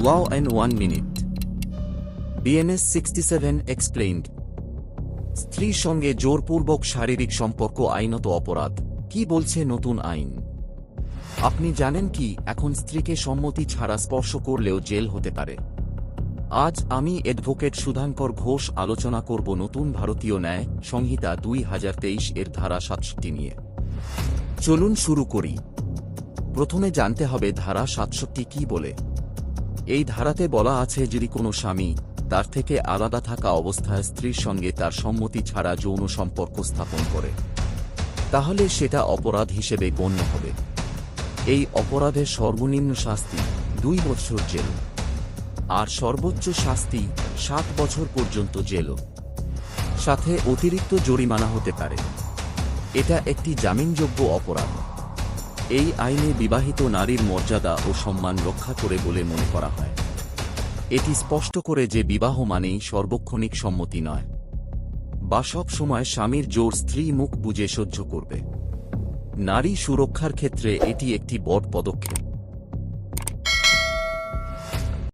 Wow in 1 minute. BNS 67 explained. স্ত্রীর সঙ্গে জোরপূর্বক শারীরিক সম্পর্ক আইনত অপরাধ, কি বলছে নতুন আইন? আপনি জানেন কি এখন স্ত্রীকে সম্মতি ছাড়া স্পর্শ করলেও জেল হতে পারে? আজ আমি অ্যাডভোকেট সুধাঙ্কর ঘোষ আলোচনা করব নতুন ভারতীয় ন্যায় সংহিতা 2023 এর ধারা 67 নিয়ে। চলুন শুরু করি। প্রথমে জানতে হবে ধারা 67 কি বলে। এই ধারাতে বলা আছে যদি কোনো স্বামী তার থেকে আলাদা থাকা অবস্থায় স্ত্রীর সঙ্গে তার সম্মতি ছাড়া যৌন সম্পর্ক স্থাপন করে, তাহলে সেটা অপরাধ হিসেবে গণ্য হবে। এই অপরাধের সর্বনিম্ন শাস্তি 2 বছর জেল আর সর্বোচ্চ শাস্তি 7 বছর পর্যন্ত জেল, সাথে অতিরিক্ত জরিমানা হতে পারে। এটা একটি জামিনযোগ্য অপরাধ। এই আইনে বিবাহিত নারীর মর্যাদা ও সম্মান রক্ষা করে বলে মনে করা হয়। এটি স্পষ্ট করে যে বিবাহ মানেই সার্বক্ষণিক সম্মতি নয়, বা সব সময় স্বামীর জোর স্ত্রী মুখ বুজে সহ্য করবে। নারী সুরক্ষার ক্ষেত্রে এটি একটি বড় পদক্ষেপ।